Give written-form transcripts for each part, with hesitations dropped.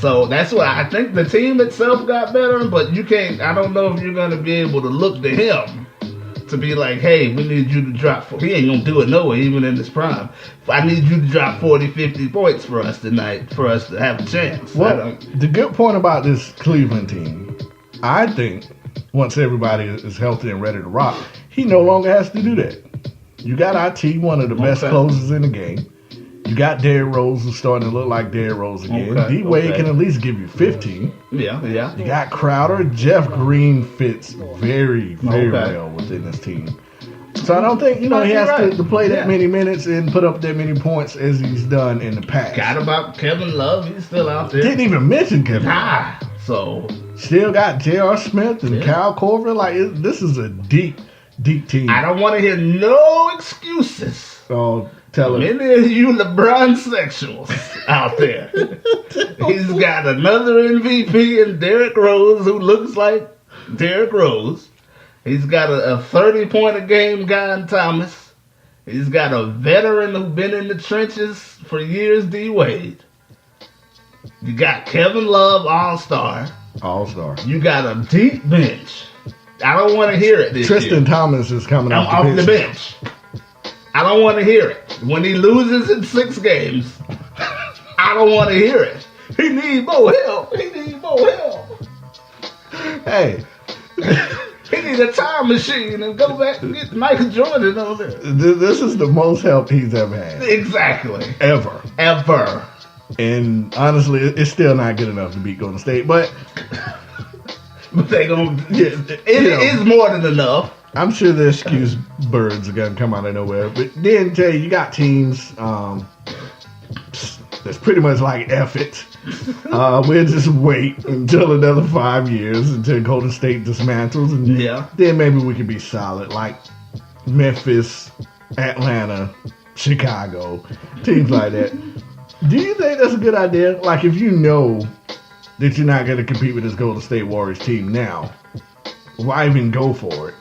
So that's why I think the team itself got better, but you can't. I don't know if you're going to be able to look to him to be like, hey, we need you to drop. He ain't going to do it no way, even in his prime. I need you to drop 40, 50 points for us tonight for us to have a chance. Well, the good point about this Cleveland team, I think, once everybody is healthy and ready to rock, he no longer has to do that. You got IT, one of the best closers in the game. You got Derrick Rose, who's starting to look like Derrick Rose again. D-Wade can at least give you 15. Yeah. You got Crowder. Jeff Green fits very, very well within this team. So I don't think, he has to play that many minutes and put up that many points as he's done in the past. Got about Kevin Love. He's still out there. Didn't even mention Kevin Love. So still got J.R. Smith and Kyle Korver. Like, this is a deep team. I don't want to hear no excuses. Oh, tell him. Many of you LeBron sexuals out there. He's got another MVP in Derrick Rose, who looks like Derrick Rose. He's got a 30-point-a-game guy in Thomas. He's got a veteran who's been in the trenches for years, D-Wade. You got Kevin Love, All-Star. You got a deep bench. I don't want to hear it this Tristan year. Thomas is coming off the bench. I don't want to hear it. When he loses in 6 games, I don't want to hear it. He needs more help. Hey. He needs a time machine and go back and get Michael Jordan over there. This is the most help he's ever had. Exactly. Ever. And honestly, it's still not good enough to beat Golden State, but they gonna. It is more than enough. I'm sure the excuse birds are gonna come out of nowhere. But then, Jay, you got teams that's pretty much like F it. We'll just wait until another 5 years until Golden State dismantles, and then maybe we can be solid, like Memphis, Atlanta, Chicago, teams like that. Do you think that's a good idea? Like, if you know that you're not going to compete with this Golden State Warriors team now, why even go for it?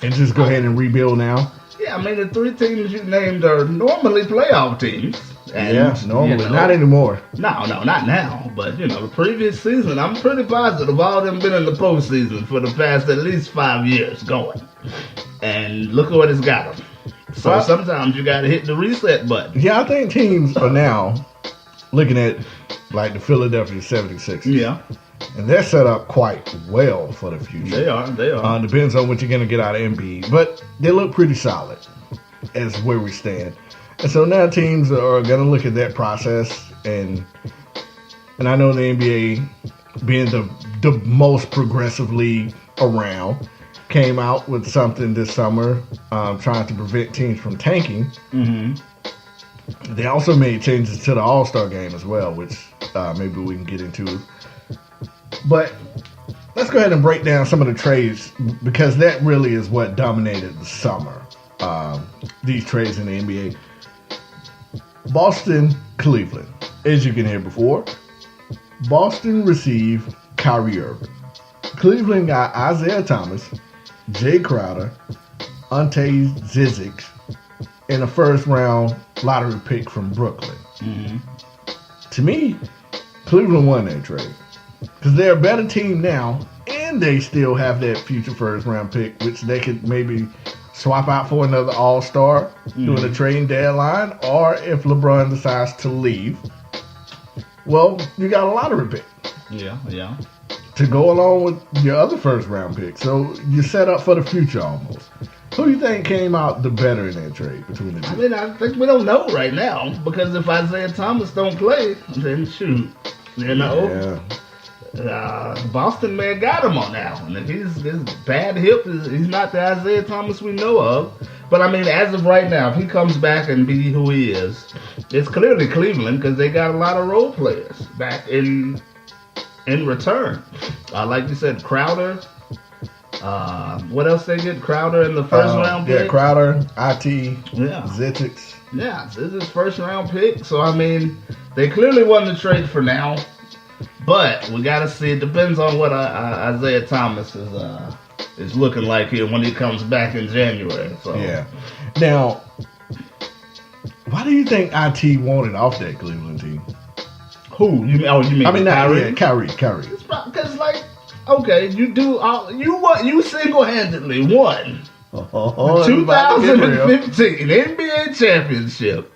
And just go ahead and rebuild now? Yeah, I mean, the 3 teams you named are normally playoff teams. And, normally. Not anymore. No, not now. But, the previous season, I'm pretty positive all of them been in the postseason for the past at least 5 years going. And look at what it's got them. So sometimes you got to hit the reset button. Yeah, I think teams are now looking at, like, the Philadelphia 76ers. Yeah. And they're set up quite well for the future. They are. Depends on what you're going to get out of Embiid. But they look pretty solid as where we stand. And so now teams are going to look at that process. And I know the NBA, being the most progressive league around, came out with something this summer trying to prevent teams from tanking. Mm-hmm. They also made changes to the All-Star game as well, which maybe we can get into. But let's go ahead and break down some of the trades, because that really is what dominated the summer. These trades in the NBA. Boston, Cleveland. As you can hear before, Boston received Kyrie Irving. Cleveland got Isaiah Thomas, Jay Crowder, Ante Zizic, and a first-round lottery pick from Brooklyn. Mm-hmm. To me, Cleveland won that trade, because they're a better team now, and they still have that future first-round pick, which they could maybe swap out for another all-star during the trading deadline, or if LeBron decides to leave, well, you got a lottery pick. Yeah. To go along with your other first-round pick. So you're set up for the future almost. Who do you think came out the better in that trade between the two? I mean, I think we don't know right now, because if Isaiah Thomas don't play, then shoot. Boston man got him on that one. And his bad hip he's not the Isaiah Thomas we know of. But I mean, as of right now, if he comes back and be who he is, it's clearly Cleveland, because they got a lot of role players back in return. Like you said, Crowder. What else they get? Crowder in the first round pick. Yeah, Crowder, IT, Zizic. Yeah, this is his first round pick. So I mean, they clearly won the trade for now. But we gotta see. It depends on what Isaiah Thomas is looking like here when he comes back in January. So yeah. Now, why do you think IT wanted off that Cleveland team? Who? You mean I mean, not Kyrie? yeah, Kyrie. Because like, okay, you single-handedly won Oh, it's about to get real. 2015 NBA championship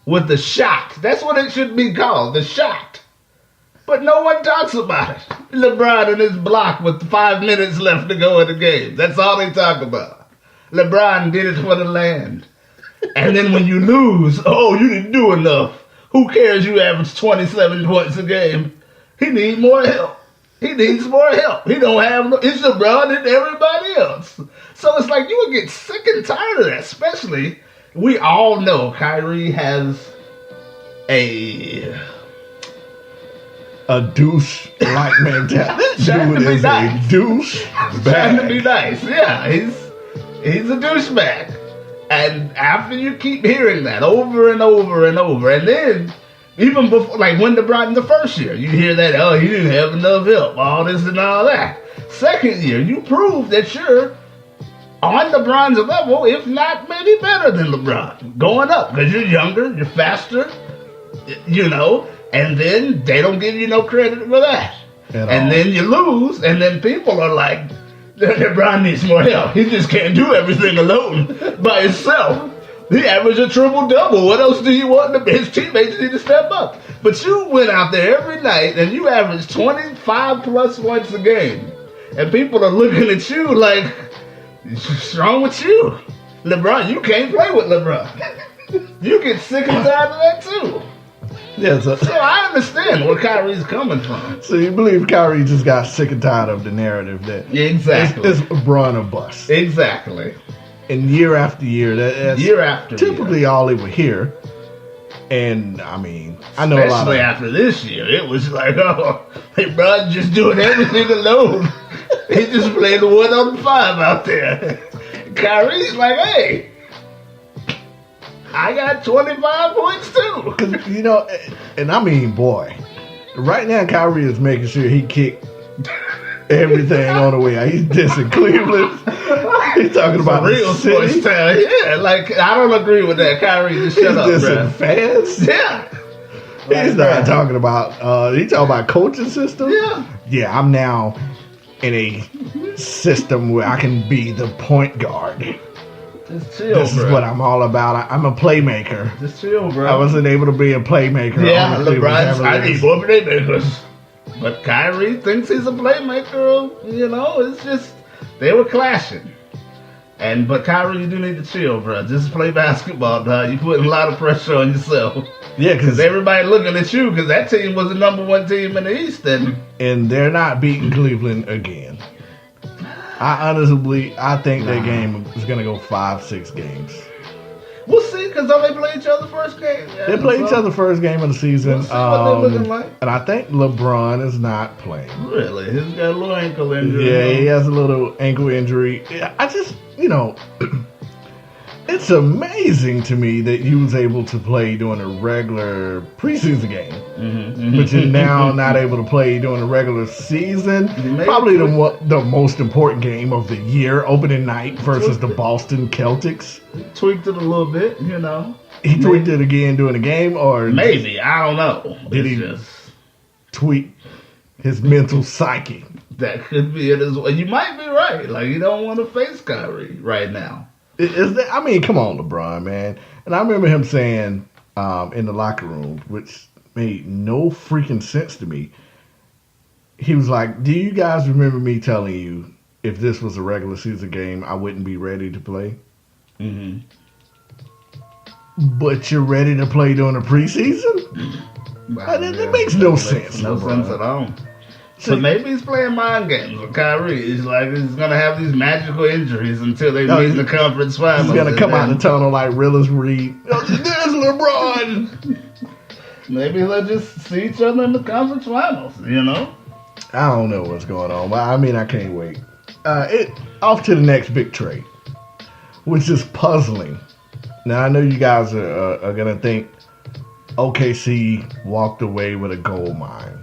with the shot. That's what it should be called, the shot. But no one talks about it. LeBron and his block with 5 minutes left to go in the game. That's all they talk about. LeBron did it for the land. And then when you lose, oh, you didn't do enough. Who cares you average 27 points a game? He needs more help. He needs more help. He don't have no, it's LeBron and everybody else. So it's like you would get sick and tired of that, especially we all know Kyrie has a douche-like mentality. Trying to Dude be is nice. a douche trying to be bag. nice. Yeah, he's a douchebag. And after you keep hearing that over and over and over, and then even before, like when LeBron in the first year, you hear that, oh, he didn't have enough help, all this and all that. Second year, you prove that you're on LeBron's level, if not maybe better than LeBron, going up because you're younger, you're faster, you know, and then they don't give you no credit for that. And then you lose, and then people are like, LeBron needs more help. He just can't do everything alone by himself. He averaged a triple-double. What else do you want? His teammates need to step up. But you went out there every night, and you averaged 25-plus points a game. And people are looking at you like, what's wrong with you? LeBron, you can't play with LeBron. You get sick and tired of that, too. Yeah, So I understand where Kyrie's coming from. so you believe Kyrie just got sick and tired of the narrative that Exactly. it's LeBron or bust. Exactly. And year after year, that's Year after typically year. all they would hear. And I mean, I know a lot Especially of after this year, it was like, oh, LeBron just doing everything alone. He just played 1 on 5 out there. Kyrie's like, hey, I got 25 points too. 'cause, you know, and I mean, boy, right now Kyrie is making sure he kicked everything on the way out. He's dissing Cleveland. He's talking about Real the city. sports town. Yeah, like, I don't agree with that. Kyrie, just He's shut up, dissing bro. fans. Yeah. He's not talking about. He's talking about coaching system. Yeah. Yeah, I'm now in a system where I can be the point guard. Just chill, This bro. is what I'm all about. I'm a playmaker. Just chill, bro. I wasn't able to be a playmaker. Yeah, on the Cleveland LeBron's, I Cavaliers. need more playmakers. But Kyrie thinks he's a playmaker. You know, it's just, they were clashing. But Kyrie, you do need to chill, bro. Just play basketball, dog. You're putting a lot of pressure on yourself. Yeah, Because because everybody looking at you, because that team was the number 1 team in the East. And they're not beating Cleveland again. I think that game is going to go 5-6 games. we'll see, because don't they play each other first game? Yeah, They play each so- other first game of the season. We'll see what they're looking like. And I think LeBron is not playing. Really? He's got a little ankle injury. Yeah, he has a little ankle injury. I just, it's amazing to me that you was able to play during a regular preseason game, but you're now not able to play during a regular season. Maybe. Probably the most important game of the year, opening night versus the Boston Celtics. Tweaked it a little bit, you know. He tweaked it again during the game, or Maybe. I don't know. Did It's he- just, tweak his mental psyche? that could be it as well. You might be right. Like, you don't want to face Kyrie right now. Is that? I mean, come on, LeBron, man. And I remember him saying in the locker room, which made no freaking sense to me. He was like, "Do you guys remember me telling you if this was a regular season game, I wouldn't be ready to play? Mm-hmm. But you're ready to play during the preseason? That makes no sense, No LeBron. sense at all. So- So maybe he's playing mind games with Kyrie. He's like, he's going to have these magical injuries until they meet in the conference finals. He's gonna and come out then the tunnel like Willis Reed. There's LeBron." Maybe they'll just see each other in the conference finals, you know? I don't know what's going on, but I mean, I can't wait. Off to the next big trade, which is puzzling. Now, I know you guys are going to think OKC walked away with a gold mine.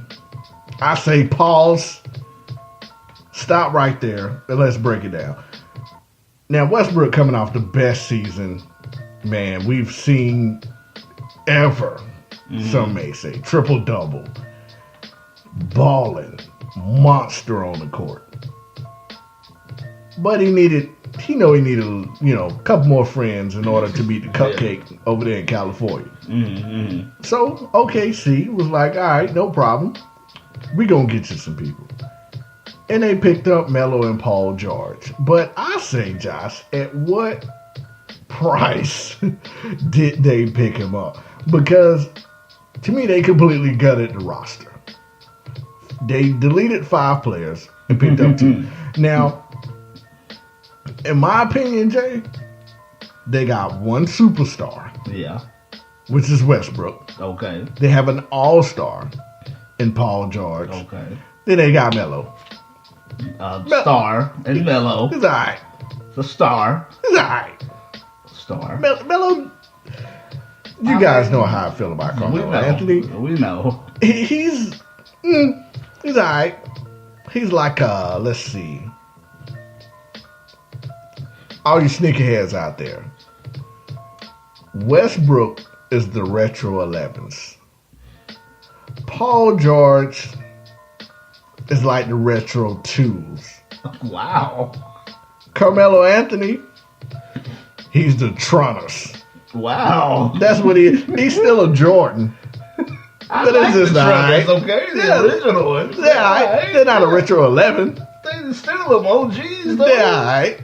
I say pause, stop right there, and let's break it down. Now, Westbrook coming off the best season, man, we've seen ever some may say. Triple-double. Balling. Monster on the court. But he needed, a couple more friends in order to beat the cupcake over there in California. Mm-hmm. So, OKC was like, all right, no problem. We gonna get you some people. And they picked up Melo and Paul George. But I say, Josh, at what price did they pick him up? Because, to me, they completely gutted the roster. They deleted 5 players and picked up 2. Now, in my opinion, Jay, they got one superstar. Yeah. Which is Westbrook. Okay. They have an all-star in Paul George. Okay. Then they got Melo. Star and Melo. He's all right. The star. He's all right. Star. Melo, you guys know how I feel about Carmelo Anthony. We know. He's all right. He's like, let's see. All you sneakerheads out there. Westbrook is the retro 11s. Paul George is like the retro 2s. Wow. Carmelo Anthony, he's the Troners. Wow. That's what he is. He's still a Jordan. I like the Troners, okay? The original ones. They're all right. They're not a retro 11. They still them OGs, though. They're all right.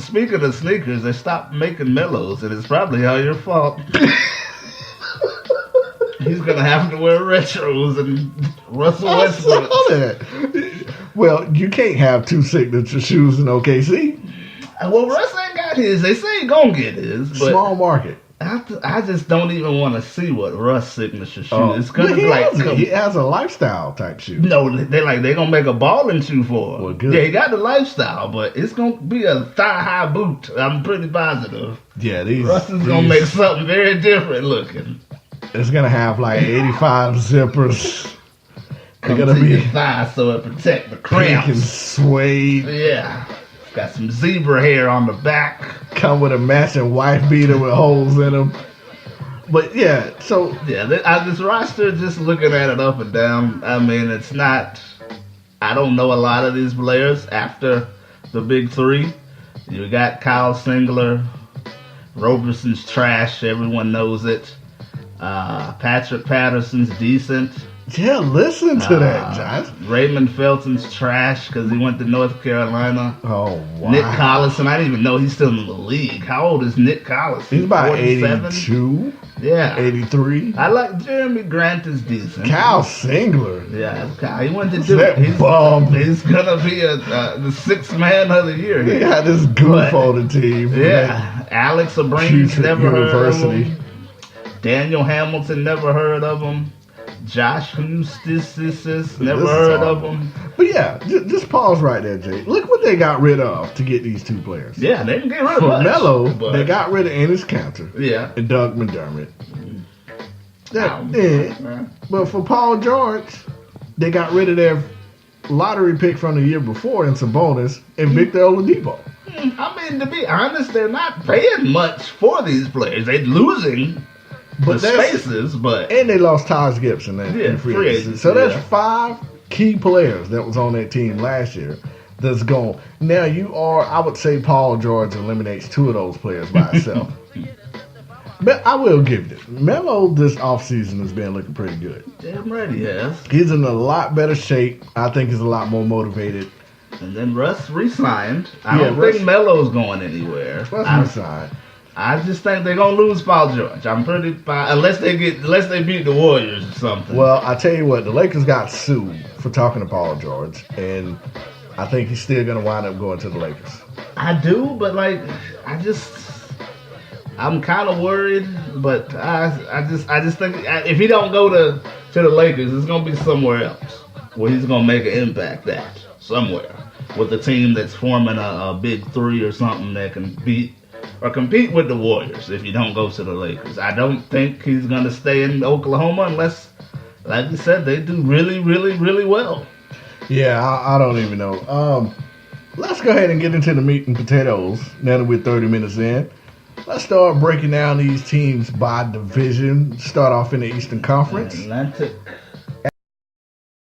Speaking of sneakers, they stopped making Melos, and it's probably all your fault. He's going to have to wear retros and Russell Westbrook. Well, you can't have 2 signature shoes in OKC. Well, Russ ain't got his. They say he going to get his. But small market. I just don't even want to see what Russ' signature shoe is. It's gonna be like he has a lifestyle type shoe. No, they gonna make a balling shoe for him. Well, good. Yeah, he got the lifestyle, but it's gonna be a thigh high boot. I'm pretty positive. Yeah, Russ is gonna make something very different looking. It's gonna have like 85 zippers. It's gonna be your thigh so it protect the cramps. Pink and suede. Yeah. Got some zebra hair on the back. Come with a matching wife beater with holes in them. But yeah, so yeah, this roster, just looking at it up and down, I mean, it's not. I don't know a lot of these players after the big 3. You got Kyle Singler, Roberson's trash. Everyone knows it. Patrick Patterson's decent. Yeah, listen to that, Josh. Raymond Felton's trash because he went to North Carolina. Oh, wow. Nick Collison, I didn't even know he's still in the league. How old is Nick Collison? He's about 47? 82. Yeah. 83. I like Jeremy Grant is decent. Kyle Singler. Yeah, Kyle. He went to Duke. He's going to be the 6th man of the year. He got this goof on the team. Yeah. Alex Abrines, never heard of him. Daniel Hamilton, never heard of him. Josh Hustis, never heard of him. But yeah, just pause right there, Jay. Look what they got rid of to get these 2 players. Yeah, they didn't get rid of For much, Melo, they got rid of Enes Kanter. Yeah. And Doug McDermott. But for Paul George, they got rid of their lottery pick from the year before in Sabonis and Victor Oladipo. I mean, to be honest, they're not paying much for these players. They're losing the spaces, but and they lost Taj Gibson in free agency. So that's 5 key players that was on that team last year that's gone. Now I would say Paul George eliminates 2 of those players by himself. But I will give it. Melo this offseason has been looking pretty good. Damn right he has. He's in a lot better shape. I think he's a lot more motivated. And then Russ re-signed. I don't think Melo's going anywhere. Russ re-signed. I just think they're gonna lose Paul George. I'm pretty unless they beat the Warriors or something. Well, I tell you what, the Lakers got sued for talking to Paul George, and I think he's still gonna wind up going to the Lakers. I do, but I'm kind of worried. But I just think if he don't go to the Lakers, it's gonna be somewhere else where he's gonna make an impact at somewhere with a team that's forming a big 3 or something that can beat. Or compete with the Warriors if you don't go to the Lakers. I don't think he's going to stay in Oklahoma unless, like you said, they do really, really, really well. Yeah, I don't even know. Let's go ahead and get into the meat and potatoes now that we're 30 minutes in. let's start breaking down these teams by division. Start off in the Eastern Conference. Atlantic